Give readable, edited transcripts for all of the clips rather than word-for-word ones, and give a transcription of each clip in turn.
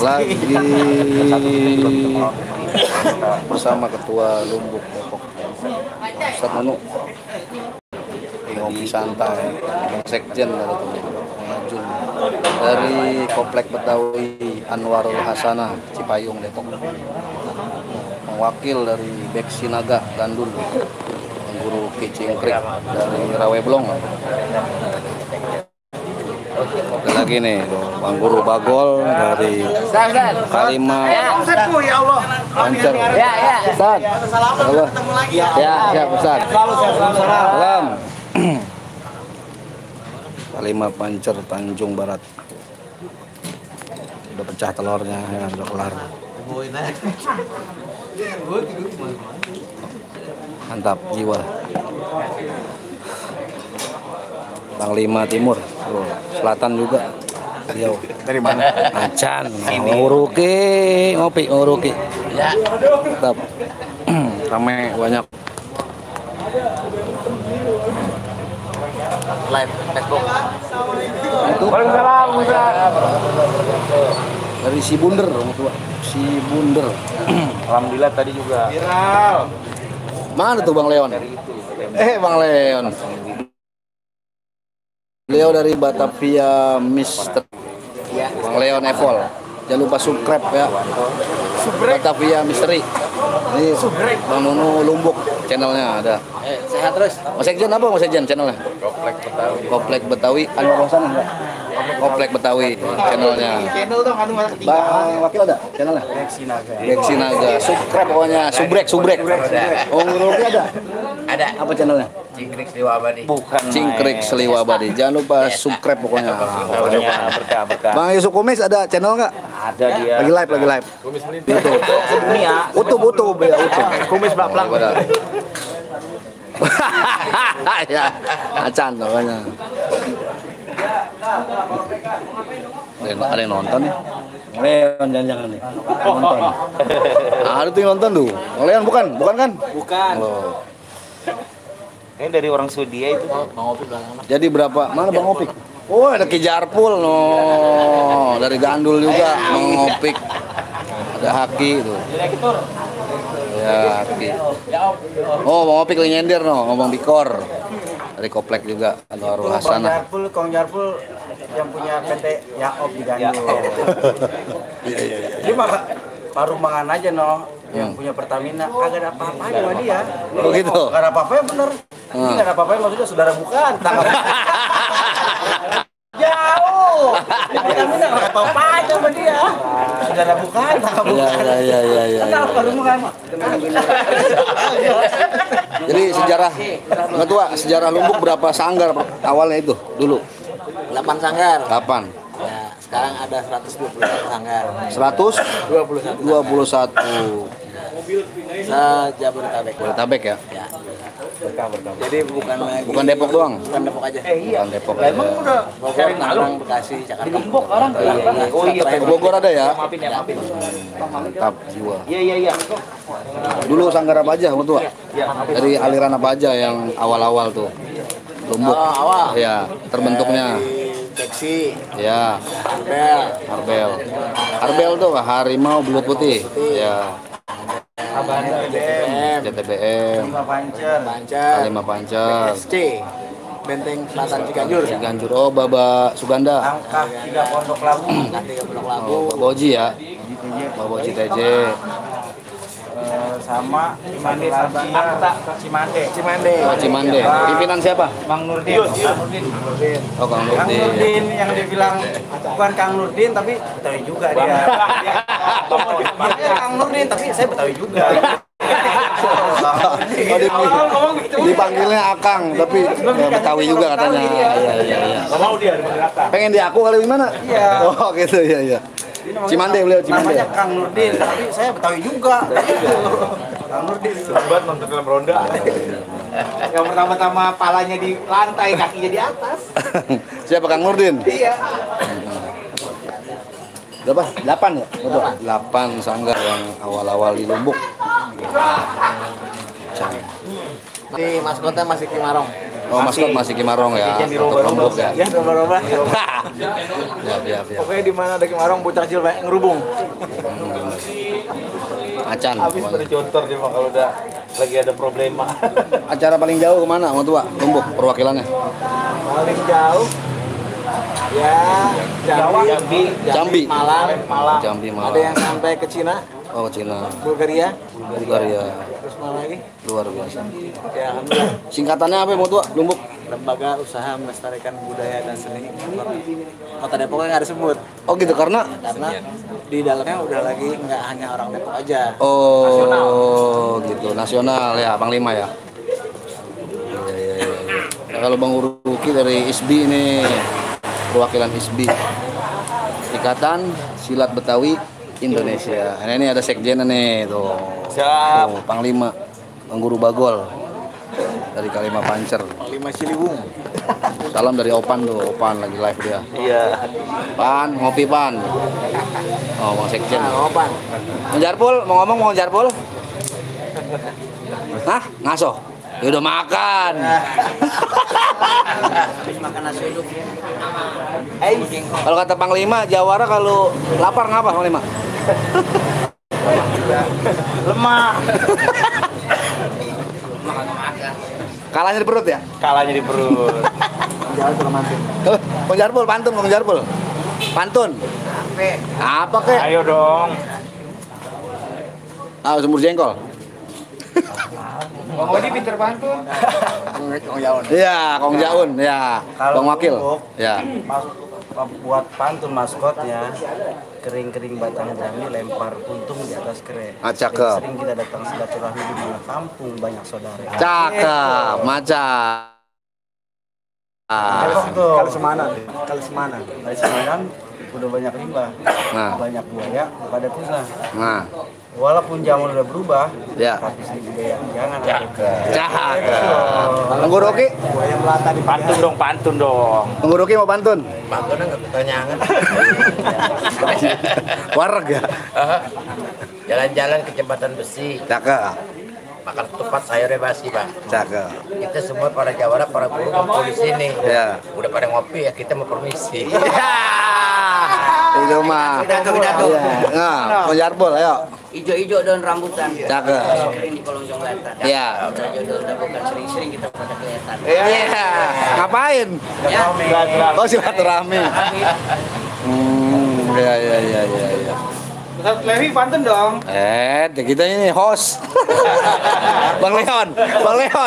Lagi bersama Ketua Lumbuk Depok Ustadz Manu ngopi santai, Sekjen Mengajun dari Komplek Betawi Anwarul Hasanah Cipayung Depok, mewakil dari Beksi Naga Gandul, Guru Kicingkrik dari Raweblong. Ada lagi nih Bang Guru Bagol dari Kalimah Pancer. Ustaz. Halo. Ya, Ustaz. Salam. Kalimah Pancer Tanjung Barat. Udah pecah telurnya ya, udah kelar. Mantap jiwa. Panglima Timur, Selatan juga. Jauh. Dari mana? Acan. Nguruki, ngopi, nguruki. Ya. Mantap. Ramai banyak. Live Facebook. Waalaikumsalam. Dari si Bunder, si Bunder. Alhamdulillah tadi juga viral. Mana tuh Bang Leon? Bang Leon. Beliau dari Batavia Mister. Bang Leon Evol. Jangan lupa subscribe ya. Batavia Misteri. Ini Bang Nunu Lumbuk channelnya ada. Sehat terus. Mas Sekjen apa Mas Sekjen channelnya? Komplek Betawi. Anwar Hasanah enggak? Komplek Betawi channelnya. Channel dong anu Bang Wakil ada channelnya? Beksi Naga. Subscribe pokoknya. Subrek. Oh, Nguruki ada? Ada. Apa channelnya? Cingkrik Seliwa Abadi. Bukan. Cingkrik Seliwa Abadi. Jangan lupa subscribe pokoknya. Berkah. Bang Yusuf Kumis ada channel nggak? Ada dia. Lagi live. Kumis melintir. Dunia. Utuh ya utuh. Kumis Baplang. Ya, acan pokoknya. Ada yang nonton nih. Leon jangan nih. Nonton. Ada tuh yang nonton tuh. Leon bukan kan? Bukan. Oh. Ini dari orang Swedia itu. Bang Opik belakang. Jadi berapa? Mana Bang Opik? Oh, ada Ki Jarpul no. Dari Gandul juga Bang Opik. Ada Haki itu. Ya, Haki. Oh, Bang Opik lagi nyender no, ngomong Bikor. Dari Komplek juga Anwarul Hasanah. Kong Jarpul yang punya PT Yaob di Gandul. Iya. Dia mah baru mangan aja no. Yang punya Pertamina kagak ada apa-apanya sama dia. Oh gitu. Gak ada apa-apanya bener. Ini gak ada apa-apanya maksudnya saudara bukan. Jauh. Pertamina gak ada apa-apanya sama dia. Saudara bukan, tangga bukan. Iya. Kenapa baru mangan? Jadi Ketua, sejarah Lumbuk berapa sanggar awalnya itu dulu? 8 sanggar. 8. Ya, sekarang ada 121 sanggar. 121. Se-Jabodetabek. Jabodetabek ya? Ya. Jadi bukan lagi. Bukan Depok doang? Bukan Depok aja. Bukan Depok. Emang udah Bogor, Tangerang, Bekasi, Jakarta. Gembok orang. Oh iya, Bogor ada ya? Maafin. Mantap jiwa. Iya. Dulu sanggar apa aja Ketua? Dari aliran apa aja yang awal-awal tuh? Lumbuk. Awal. Ya, terbentuknya. Beksi. Ya, Arbel tuh harimau belut putih. Ya. JTBM. Kalimah Pancer. SC. Benteng Selatan Ciganjur. Oh, Baba Suganda. Angka 3 Pondok Labu. Oh, Pak Boji ya. Pak Boji TJ. Sama Cimande. Oh, Cimande. Pimpinan siapa? Bang Nurdin. Oh, Kang Kang Nurdin. Nurdin yang dibilang bukan Kang Nurdin tapi Betawi juga dia. Kang Nurdin tapi saya Betawi juga. Dipanggilnya Akang tapi Betawi juga katanya. Iya. Mau dia dipanggil Akang. Pengen diaku kali gimana? Iya. Oh, gitu ya. Cimande beliau Cimande. Namanya Kang Nurdin tapi saya Betawi juga. Kang Nurdin lambat nonton film ronda. Yang pertama-tama palanya di lantai, kakinya di atas. Siapa Kang Nurdin? Iya. Berapa? 8 ya? Betul. 8 sanggar yang awal-awal di Lumbuk. Di maskotnya masih Kimarong. Oh, maskot masih Kimarong ya. Yang di Untuk Lombok ya. Ya, roba-roba. Ya. Pokoknya di mana ada Kimarong bocah kecil banyak ngerubung. Macan. Habis pada contor dia mah kalau udah lagi ada problema. Acara paling jauh kemana, Mang Tua? Lombok perwakilannya. Paling jauh ya Jambi, Malang. Jambi, Malang. Ada yang sampai ke Cina, Oh, Cina. Bulgaria, Terus mana lagi? luar biasa. Ya, alhamdulillah. Singkatannya apa, Mang Tua? Lombok. Lembaga Usaha Melestarikan Budaya dan Seni Kota Depok nggak disebut Oh gitu, karena di dalamnya udah lagi nggak hanya orang Depok aja. oh gitu, nasional ya, Panglima ya. Iya. Nah, kalau Bang Uruki dari ISBI ini, perwakilan ISBI, Ikatan Silat Betawi Indonesia. Nah, ini ada sekjennya nih tuh. Siap. Tuh, Panglima Bang Guru Bagol dari Kalima Pancer. Panglima Ciliwung. Salam dari Opan tuh, Opan lagi live dia. Iya. Pan, ngopi Pan. Oh, Bang Sekjen. Nah, Opan. Mau Jarpul, mau ngomong mau Jarpul? Hah? Ngaso? Ya udah makan. Makan nasi uduk. Kalau kata Panglima, Jawara kalau lapar ngapa Panglima? Lemah. Kalahnya di perut ya? Kalahnya di perut. Jalan ke Mantin. Kong Jarpul, pantun, Kong Jarpul. Pantun. Apa kek? Ayo dong. Ah, sumur jengkol. Bang Odi pinter pantun. Kong Jaun. Iya, Kong Jaun, ya. Bang Wakil. Ya. Buat pantun maskotnya kering-kering batang jambi lempar puntung di atas kere. Ah, cakep. Sering kita datang silaturahmi di mana kampung banyak saudara. Cakep, macan. Kalau semana. Dari Semarang udah banyak limbah, Nah. banyak buaya, pada punah. Nah, Walaupun zaman udah berubah, ya. tapi seni budaya jangan ada. Cakep. Bang Guruki, Buaya melata di Pantun dong, pantun dong. Bang Guruki mau pantun? Pantunnya nggak pertanyaan. Wareg ya? Jalan-jalan ke jembatan besi, Cakep, makan ketupat sayurnya basi, Pak. cakep. Kita semua para jawara, para guru kumpul di sini. Ya. Udah pada ngopi ya, kita mau permisi. Itu mah. Pidato. Iya. Nah, Kong Jarpul, ayo. Ijo-ijo daun rambutan. Cakep. Sering di kolong jongletan. Iya. Ijo-ijo daun bukan sering-sering kita pada kelihatan. Iya. Ngapain? Ya. Oh, silaturahmi. Iya. Ustaz Levi pantun dong. Kita ini host. Bang Leon,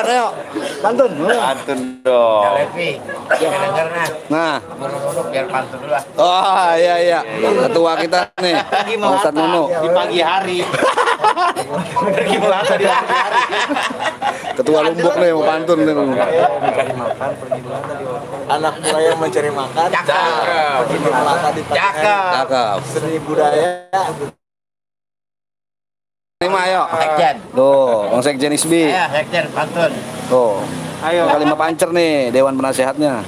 ayo. Pantun. Pantun dong. Levi, denger nah. Nah, Biar pantun dulu lah. oh iya. Ketua kita nih, Pak Ustadz Nunu. Di pagi hari. Pergi melata di pagi hari. Ketua Lombok nih mau pantun nih. Dikasih makan, pergi melata di Anak buaya mencari makan. Pergi melata di pagi hari. Cakep. Seni budaya. Lima ayo. Sekjen. Tuh, Bang Sekjen ISBI. Ya, Sekjen pantun. Tuh. Ayo. Kalima Pancer nih, Dewan Penasehatnya.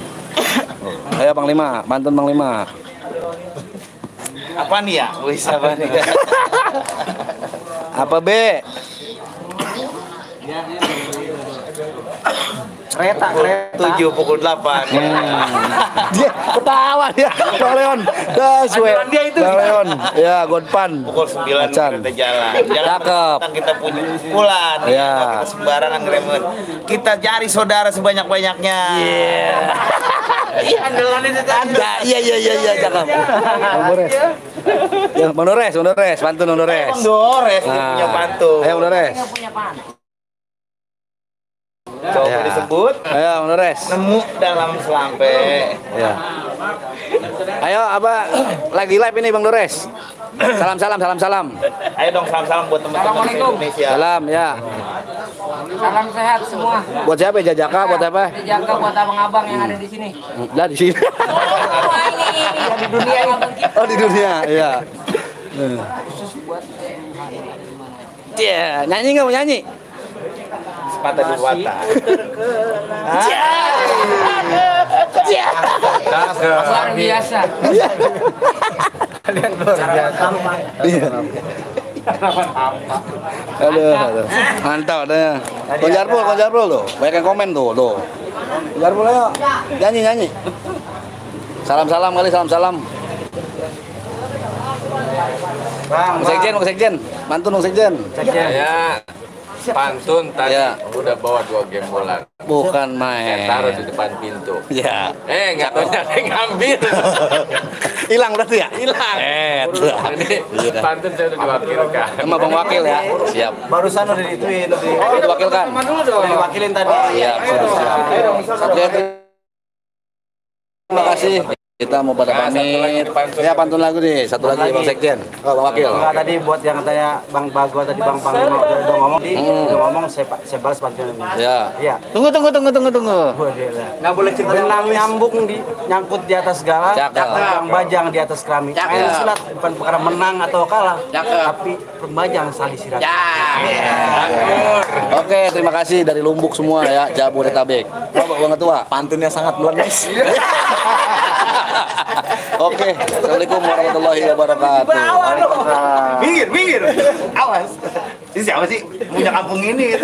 Ayo Panglima, pantun Panglima. Apa nih ya? Wis apa nih? Apa B? Kereta. 7 pukul 8. Dia ketawa dia. Bang Leon. Daswe. Andalan dia itu. Bang Leon. Ya, Godpan. Pukul 9 Macan. kita jalan. Jangan Cakep. mentang kita punya pukulan. Iya. Kita sembarangan ngeremet. Kita cari saudara sebanyak-banyaknya. Iya. Andalan itu Ada. Iya, cakep. Bang Dores. Ya, Bang Dores, pantun Bang Dores. Bang Dores dia punya pantun. Ayo Bang Dores. Coba Ya. disebut. Ayo Bang Dores. Nemu dalam selampe. Ya. Ayo apa lagi live ini Bang Dores. Salam. Ayo dong salam-salam buat teman-teman di Indonesia. Salam ya. Salam sehat semua. Buat siapa? Jajaka buat apa? Dijaga buat abang-abang yang ada di sini. Lah di sini. Wah, ini di dunia abang kita. Oh di dunia, iya. Iya, nyanyi nggak mau nyanyi? Sepatah dua patah. Luar biasa. Iya. Aduh. Mantap dah. Kong Jarpul loh. Banyak yang komen tuh. Biar mulai yuk. Nyanyi. Salam-salam kali, salam-salam. Bang Sekjen. Mantun Bang Sekjen. Saya pantun tadi udah bawa 2 gembolan. Bukan Saya main. taruh di depan pintu. Ya. Nggak tahu ada yang ngambil. Hilang berarti ya? Hilang. Ini pantun saya udah diwakilkan. Sama Bang Wakil ya. Siap. Barusan udah dituin, Diwakilkan. udah diwakilin tadi. Siap. Oke, terima kasih. Kita mau pada pamit. Ya pantun lagu nih. Satu lagi Bang Sekjen. Oh, Bang Wakil. Enggak, tadi buat yang katanya Bang Bagol tadi Bang Panglima udah ngomong udah ngomong saya balas pantun ini. Ya. Iya. Tunggu. Nggak boleh benang nyambung nyangkut di atas galah, yang bajang di atas keramik. Main silat bukan perkara menang atau kalah, tapi pembajang saling silat. Oke, terima kasih dari Lumbuk semua ya, Jabodetabek. Bang Ketua. Pantunnya sangat luar biasa. Oke, Assalamualaikum warahmatullahi wabarakatuh. Minggir. Awas. Ini siapa sih? Punya kampung ini.